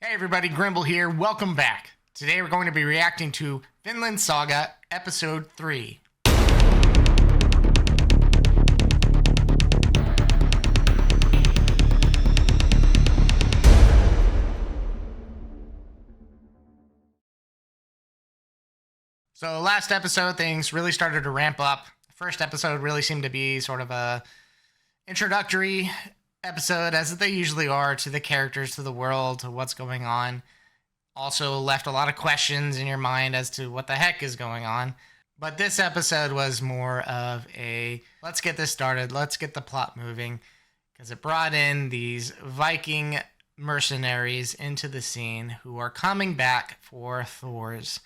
Hey everybody, Grimble here. Welcome back. Today we're going to be reacting to Vinland Saga Episode 3. So last episode, things really started to ramp up. The first episode really seemed to be sort of a introductory episode, as they usually are, to the characters, to the world, to what's going on. Also left a lot of questions in your mind as to what the heck is going on. But this episode was more of a, let's get this started, let's get the plot moving, because it brought in these Viking mercenaries into the scene who are coming back for THORS.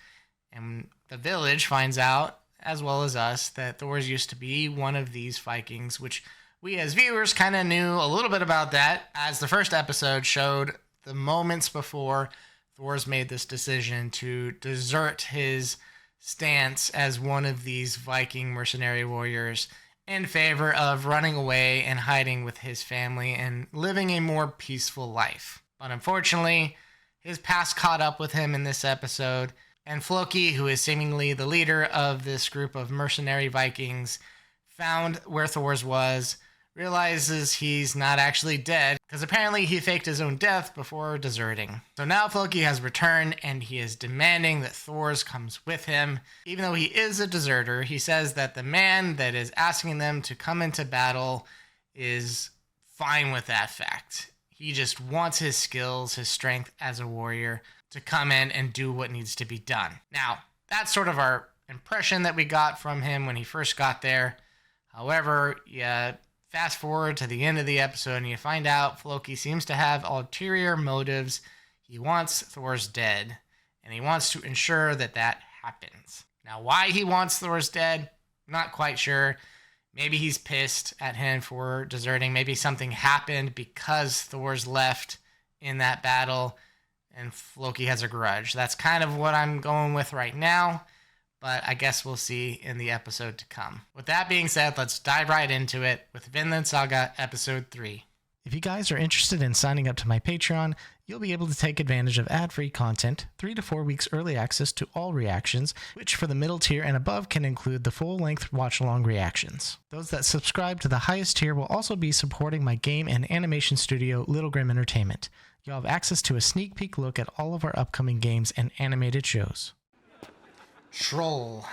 And the village finds out, as well as us, that THORS used to be one of these Vikings, which we as viewers kind of knew a little bit about that, as the first episode showed the moments before THORS made this decision to desert his stance as one of these Viking mercenary warriors in favor of running away and hiding with his family and living a more peaceful life. But unfortunately, his past caught up with him in this episode, and Floki, who is seemingly the leader of this group of mercenary Vikings, found where THORS was, realizes he's not actually dead, because apparently he faked his own death before deserting. So now Floki has returned, and he is demanding that THORS comes with him. Even though he is a deserter, he says that the man that is asking them to come into battle is fine with that fact. He just wants his skills, his strength as a warrior, to come in and do what needs to be done. Now, that's sort of our impression that we got from him when he first got there. However, fast forward to the end of the episode and you find out Floki seems to have ulterior motives. He wants THORS dead, and he wants to ensure that that happens. Now, why he wants THORS dead, not quite sure. Maybe he's pissed at him for deserting. Maybe something happened because THORS left in that battle and Floki has a grudge. That's kind of what I'm going with right now, but I guess we'll see in the episode to come. With that being said, let's dive right into it with Vinland Saga Episode 3. If you guys are interested in signing up to my Patreon, you'll be able to take advantage of ad-free content, 3 to 4 weeks early access to all reactions, which for the middle tier and above can include the full-length watch-along reactions. Those that subscribe to the highest tier will also be supporting my game and animation studio, Little Grim Entertainment. You'll have access to a sneak peek look at all of our upcoming games and animated shows. Troll.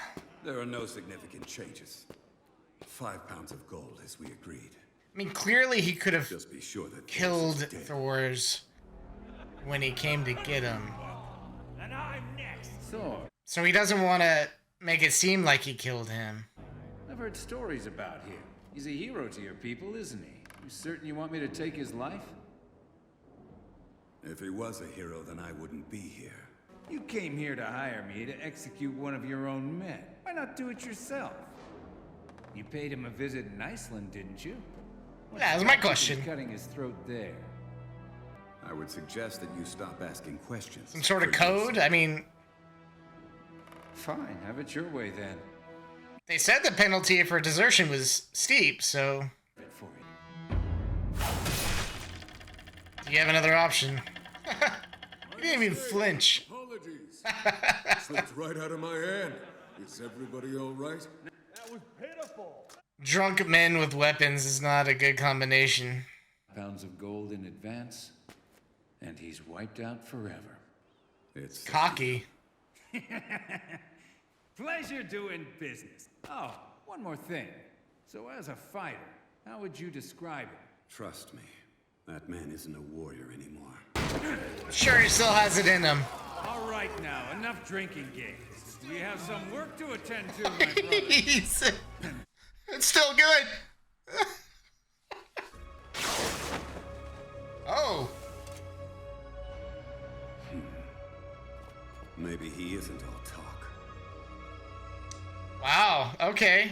There are no significant changes. 5 pounds of gold, as we agreed. I mean, clearly he could have Just be sure that killed THORS when he came to get him. And I'm next. So he doesn't want to make it seem like he killed him. I've heard stories about him. He's a hero to your people, isn't he? You certain you want me to take his life? If he was a hero, then I wouldn't be here. You came here to hire me to execute one of your own men. Why not do it yourself? You paid him a visit in Iceland, didn't you? That was my question. Cutting his throat there. I would suggest that you stop asking questions. Some sort of code? I mean, Fine, have it your way then. they said the penalty for desertion was steep, so Good for you. do you have another option? You didn't even flinch. Apologies. Slipped right out of my hand. Is everybody all right? That was pitiful. Drunk men with weapons is not a good combination. Pounds of gold in advance, and he's wiped out forever. It's Cocky. Pleasure doing business. Oh, one more thing. So as a fighter, how would you describe him? Trust me, that man isn't a warrior anymore. Sure, he still has it in him. All right now, enough drinking games. We have some work to attend to, my brother. It's still good. Oh. Maybe he isn't all talk. Wow, okay.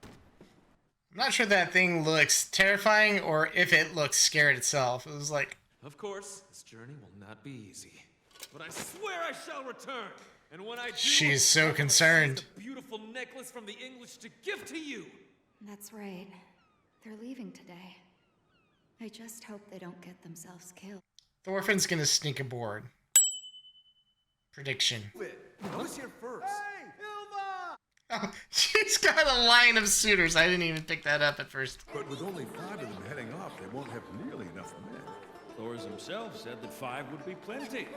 I'm not sure that thing looks terrifying or if it looks scared itself. It was like... Of course, this journey will not be easy. But I swear I shall return. And when I do, She's so I'm gonna concerned. seize the beautiful necklace from the English to give to you. That's right. They're leaving today. I just hope they don't get themselves killed. Thorfinn's gonna sneak aboard. Prediction. I was here first. Oh, she's got a line of suitors. I didn't even pick that up at first. But with only 5 of them heading off, they won't have nearly enough men. Thors himself said that 5 would be plenty.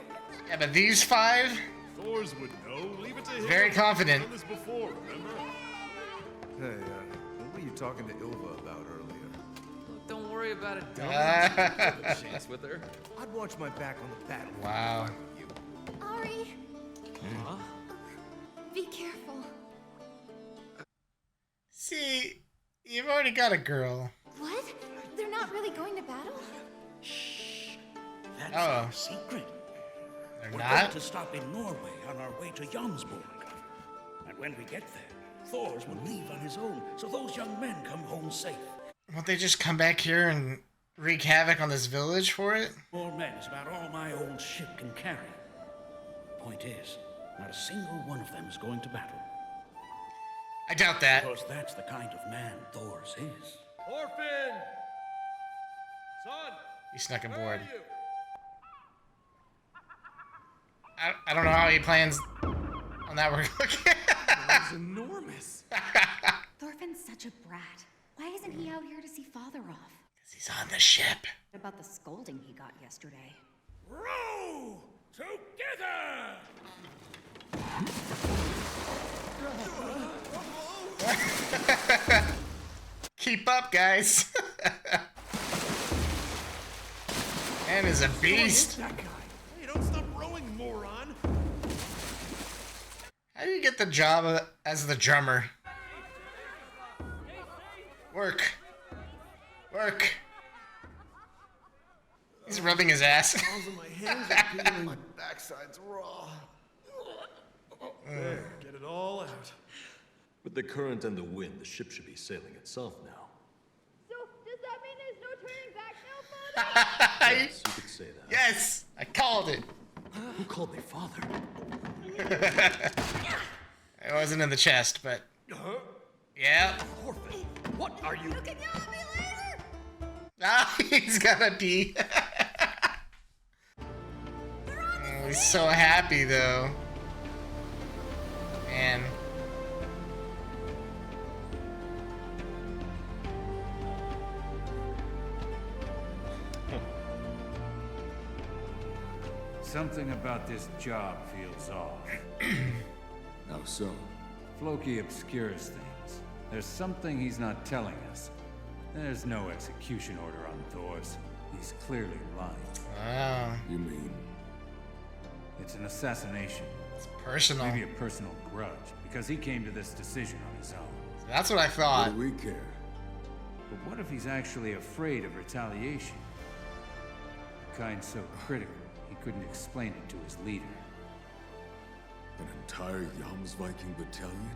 Yeah, but these 5, Thors would know. Leave it to him. very confident. Done this before, remember? Hey, what were you talking to Ilva about earlier? Look, don't worry about it, dummy. Have a chance with her. I'd watch my back on the battle. Wow. Ari, Huh? be careful. See, you've already got a girl. What? They're not really going to battle? That's Oh. our secret. They're We're not? going to stop in Norway on our way to Jomsborg. And when we get there, Thors will leave on his own, so those young men come home safe. Won't they just come back here and wreak havoc on this village for it? 4 men is about all my old ship can carry. Point is, not a single one of them is going to battle. I doubt that. Because that's the kind of man Thors is. Orphan! Son! He snuck Where aboard. are you? I don't know how he plans on that work. That was enormous. Thorfinn's such a brat. Why isn't he out here to see Father off? He's on the ship. What about the scolding he got yesterday? Row together! Keep up, guys. Man is a beast. That guy. Hey, don't stop rowing, moron. How do you get the job as the drummer? Work. Work. He's rubbing his ass. My hands are peeling. My backside's raw. There, get it all out. With the current and the wind, the ship should be sailing itself now. So, does that mean there's no turning back now, Father? Yes, you could say that. Yes, I called it. Who called me father? It wasn't in the chest, but yeah. What are you? You can yell at me later! Ah, he's gotta pee. Oh, he's so happy though. Man. Something about this job feels off. How so? Floki obscures things. There's something he's not telling us. There's no execution order on Thors. He's clearly lying. Wow, You mean? It's an assassination. it's personal. Maybe a personal grudge, because he came to this decision on his own. That's what I What thought. do we care? But what if he's actually afraid of retaliation? The kind so critical, he couldn't explain it to his leader. An entire Jomsviking battalion?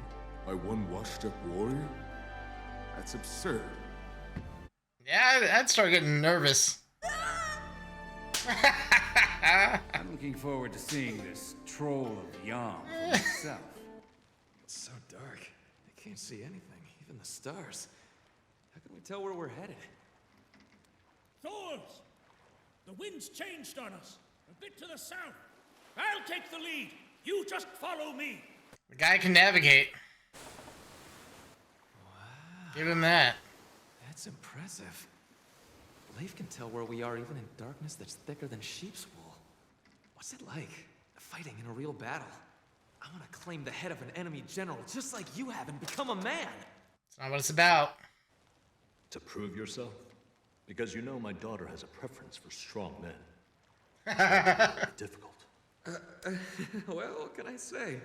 By one washed-up warrior? That's absurd. Yeah, I'd start getting nervous. I'm looking forward to seeing this troll of Yam for myself. It's so dark. I can't see anything, even the stars. How can we tell where we're headed? Thors! The wind's changed on us. A bit to the south. I'll take the lead. You just follow me. The guy can navigate. Give him that. That's impressive. Leif can tell where we are even in darkness that's thicker than sheep's wool. What's it like, fighting in a real battle? I want to claim the head of an enemy general just like you have and become a man. It's not what it's about. To prove yourself? Because you know my daughter has a preference for strong men. Difficult. Well, what can I say?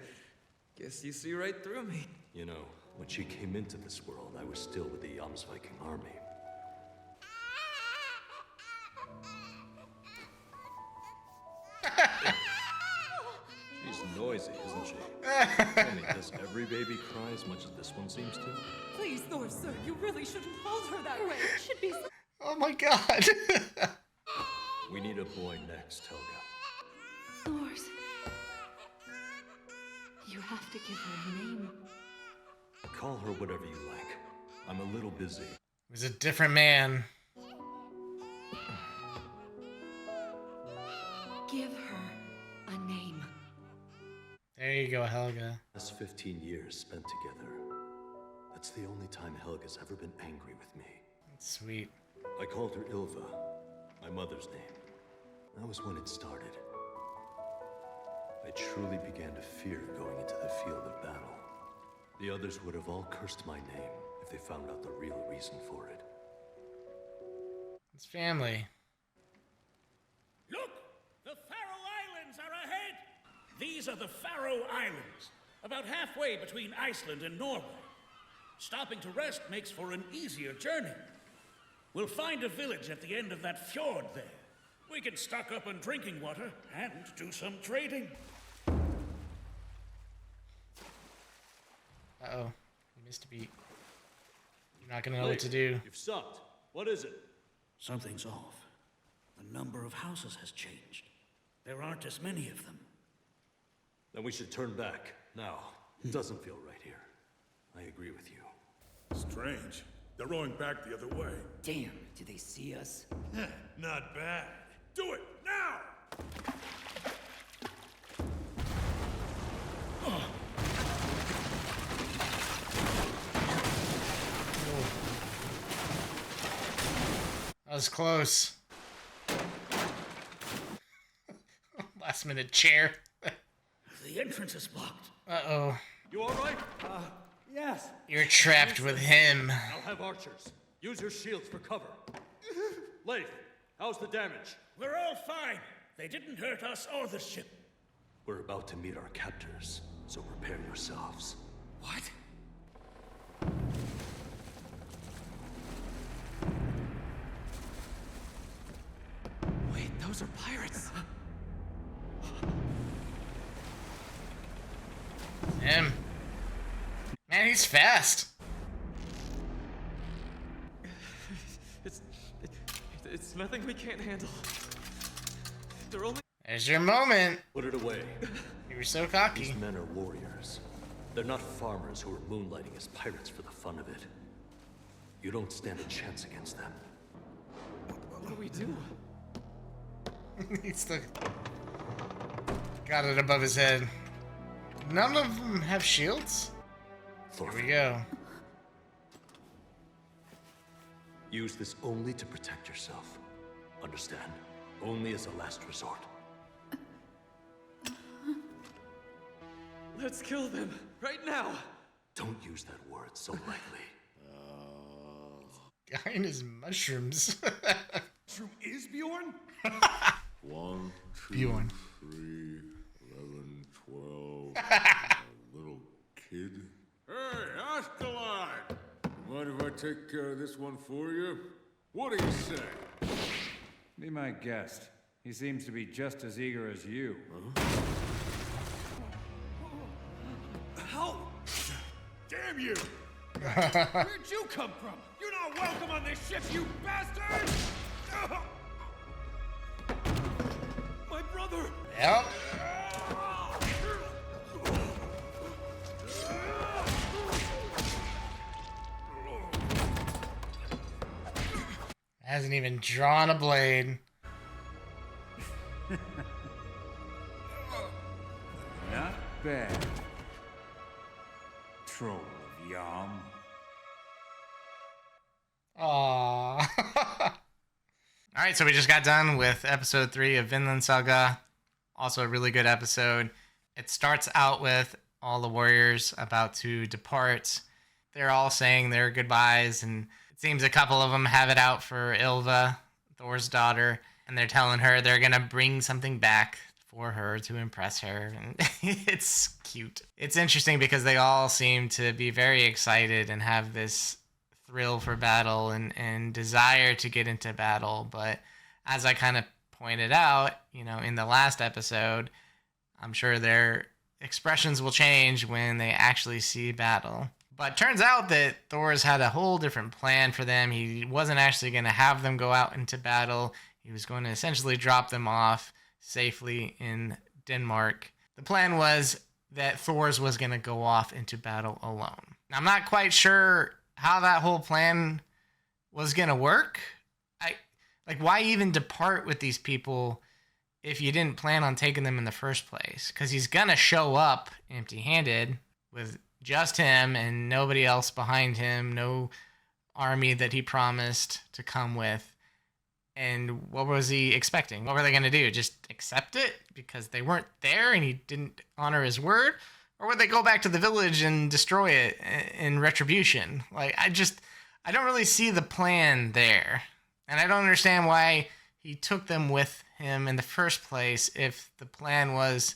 Guess you see right through me. You know, when she came into this world, I was still with the Jomsviking army. She's noisy, isn't she? Tell me, does every baby cry as much as this one seems to? Please, Thor, sir, you really shouldn't hold her that way. It should be. Oh my god. We need a boy next, Helga. Thors. You have to give her a name. Call her whatever you like. I'm a little busy. He was a different man. Give her a name. There you go, Helga. Last 15 years spent together. That's the only time Helga's ever been angry with me. That's sweet. I called her Ilva, my mother's name. That was when it started. I truly began to fear going into the field of battle. The others would have all cursed my name if they found out the real reason for it. It's family. Look! The Faroe Islands are ahead! These are the Faroe Islands, about halfway between Iceland and Norway. Stopping to rest makes for an easier journey. We'll find a village at the end of that fjord there. We can stock up on drinking water and do some trading. Uh-oh. You missed a beat. You're not gonna know what to do. You've sucked. What is it? Something's off. The number of houses has changed. There aren't as many of them. Then we should turn back. Now. It doesn't feel right here. I agree with you. Strange. They're rowing back the other way. Damn, do they see us? Not bad. Do it, now! That was close. Last minute chair. The entrance is blocked. Uh-oh. You alright? Yes. You're trapped with him. I'll have archers. Use your shields for cover. Leif, how's the damage? We're all fine. They didn't hurt us or the ship. We're about to meet our captors, so prepare yourselves. What? Wait, those are pirates. Him. Man, he's fast. It's nothing we can't handle. They're only... There's your moment. Put it away. You were so cocky. These men are warriors. They're not farmers who are moonlighting as pirates for the fun of it. You don't stand a chance against them. What do we do? He's still got it above his head. None of them have shields? Here we go. Use this only to protect yourself. Understand? Only as a last resort. Let's kill them, right now! Don't use that word so lightly. Guy in his mushrooms. True is Bjorn? 1, 2, Bjorn. 3, 11, 12. A little kid. Hey, Askelon! Mind if I take care of this one for you? What do you say? Be my guest. He seems to be just as eager as you. Help! Damn you! Where'd you come from? You're not welcome on this ship, you bastard! My brother! Yep. Hasn't even drawn a blade. Not bad. Troll of Yam. Aww. Alright, so we just got done with episode 3 of Vinland Saga. Also a really good episode. It starts out with all the warriors about to depart. They're all saying their goodbyes, and it seems a couple of them have it out for Ilva, Thor's daughter, and they're telling her they're gonna bring something back for her to impress her, and it's cute. It's interesting because they all seem to be very excited and have this thrill for battle and desire to get into battle, but as I kind of pointed out, you know, in the last episode, I'm sure their expressions will change when they actually see battle. But turns out that Thor's had a whole different plan for them. He wasn't actually going to have them go out into battle. He was going to essentially drop them off safely in Denmark. The plan was that Thor's was going to go off into battle alone. Now, I'm not quite sure how that whole plan was going to work. Why even depart with these people if you didn't plan on taking them in the first place? Because he's going to show up empty-handed with just him and nobody else behind him, no army that he promised to come with. And what was he expecting? What were they going to do? Just accept it because they weren't there and he didn't honor his word? Or would they go back to the village and destroy it in retribution? Like, I don't really see the plan there. And I don't understand why he took them with him in the first place if the plan was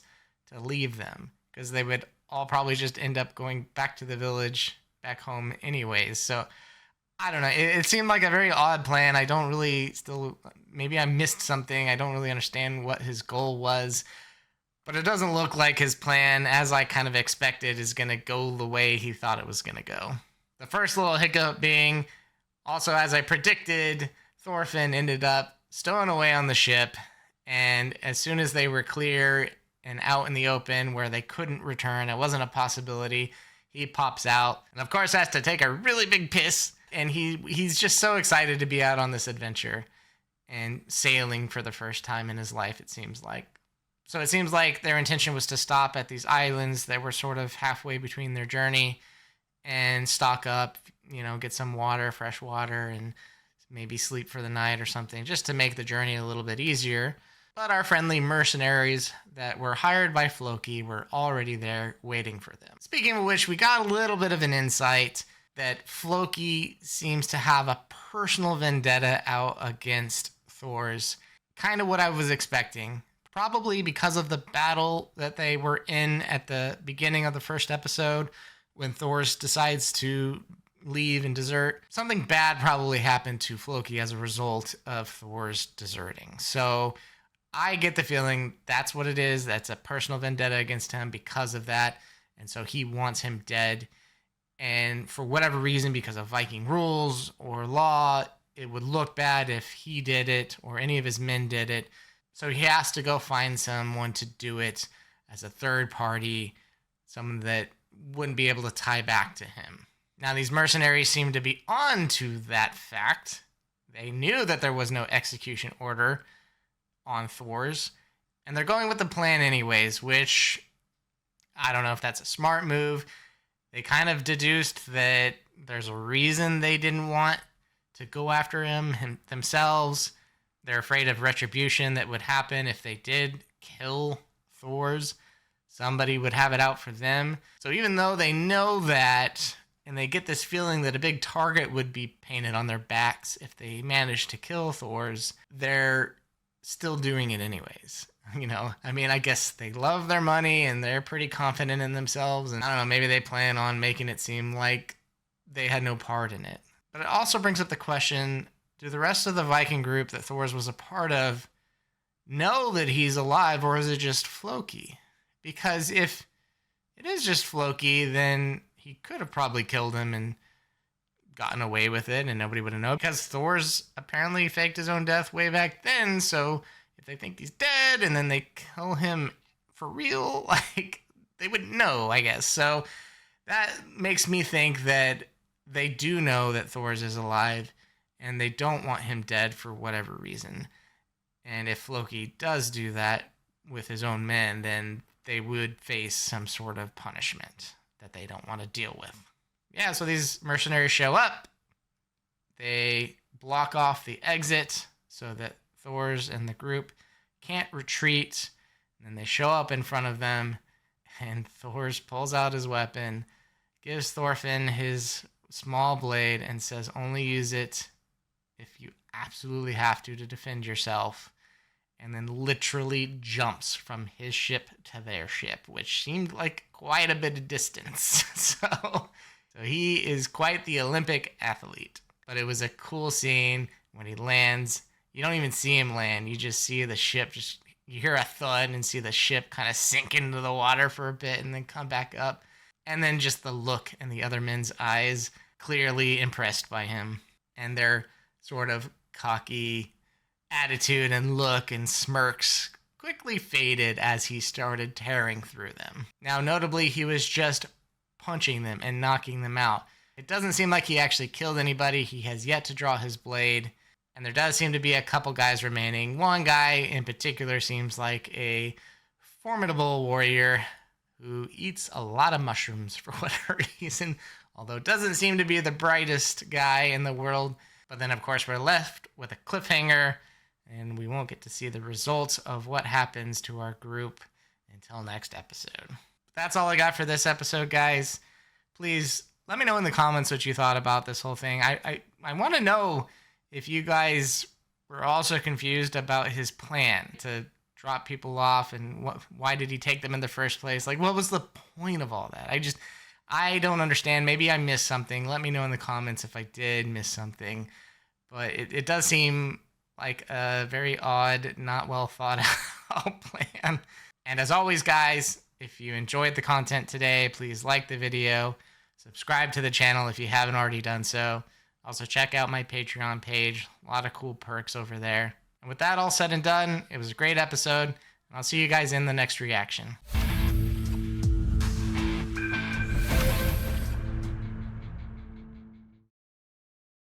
to leave them. Because they would all probably just end up going back to the village, back home anyways. So, I don't know. It seemed like a very odd plan. I don't really maybe I missed something. I don't really understand what his goal was. But it doesn't look like his plan, as I kind of expected, is going to go the way he thought it was going to go. The first little hiccup being, also as I predicted, Thorfinn ended up stowing away on the ship. And as soon as they were clear and out in the open where they couldn't return, it wasn't a possibility, he pops out. And of course has to take a really big piss. And he's just so excited to be out on this adventure and sailing for the first time in his life, it seems like. So it seems like their intention was to stop at these islands that were sort of halfway between their journey and stock up, get some water, fresh water, and maybe sleep for the night or something, just to make the journey a little bit easier. But our friendly mercenaries that were hired by Floki were already there waiting for them. Speaking of which, we got a little bit of an insight that Floki seems to have a personal vendetta out against THORS. Kind of what I was expecting. Probably because of the battle that they were in at the beginning of the first episode when THORS decides to leave and desert. Something bad probably happened to Floki as a result of THORS deserting. So I get the feeling that's what it is. That's a personal vendetta against him because of that. And so he wants him dead. And for whatever reason, because of Viking rules or law, it would look bad if he did it or any of his men did it. So he has to go find someone to do it as a third party, someone that wouldn't be able to tie back to him. Now, these mercenaries seem to be on to that fact. They knew that there was no execution order on THORS, and they're going with the plan anyways, which I don't know if that's a smart move. They kind of deduced that there's a reason they didn't want to go after him themselves. They're afraid of retribution that would happen if they did kill THORS. Somebody would have it out for them. So even though they know that, and they get this feeling that a big target would be painted on their backs if they managed to kill THORS, they're still doing it anyways. I guess they love their money and they're pretty confident in themselves. And I don't know, maybe they plan on making it seem like they had no part in it. But it also brings up the question, do the rest of the Viking group that THORS was a part of know that he's alive, or is it just Floki? Because if it is just Floki, then he could have probably killed him and gotten away with it and nobody would have known, because THORS apparently faked his own death way back then. So if they think he's dead and then they kill him for real, they would know, I guess. So that makes me think that they do know that THORS is alive and they don't want him dead for whatever reason. And if Floki does do that with his own men, then they would face some sort of punishment that they don't want to deal with. Yeah, so these mercenaries show up. They block off the exit so that THORS and the group can't retreat. And then they show up in front of them, and THORS pulls out his weapon, gives Thorfinn his small blade, and says only use it if you absolutely have to defend yourself, and then literally jumps from his ship to their ship, which seemed like quite a bit of distance. So he is quite the Olympic athlete. But it was a cool scene when he lands. You don't even see him land. You just see the ship, you hear a thud and see the ship kind of sink into the water for a bit and then come back up. And then just the look in the other men's eyes, clearly impressed by him. And their sort of cocky attitude and look and smirks quickly faded as he started tearing through them. Now, notably, he was just punching them and knocking them out. It doesn't seem like he actually killed anybody. He has yet to draw his blade. And there does seem to be a couple guys remaining. One guy in particular seems like a formidable warrior who eats a lot of mushrooms for whatever reason, although doesn't seem to be the brightest guy in the world. But then, of course, we're left with a cliffhanger, and we won't get to see the results of what happens to our group until next episode. But that's all I got for this episode, guys. Please let me know in the comments what you thought about this whole thing. I want to know if you guys were also confused about his plan to drop people off, and why did he take them in the first place? Like, what was the point of all that? I don't understand. Maybe I missed something. Let me know in the comments if I did miss something. But it does seem like a very odd, not well thought out plan. And as always, guys, if you enjoyed the content today, please like the video, subscribe to the channel if you haven't already done so. Also, check out my Patreon page. A lot of cool perks over there. And with that all said and done, it was a great episode. And I'll see you guys in the next reaction.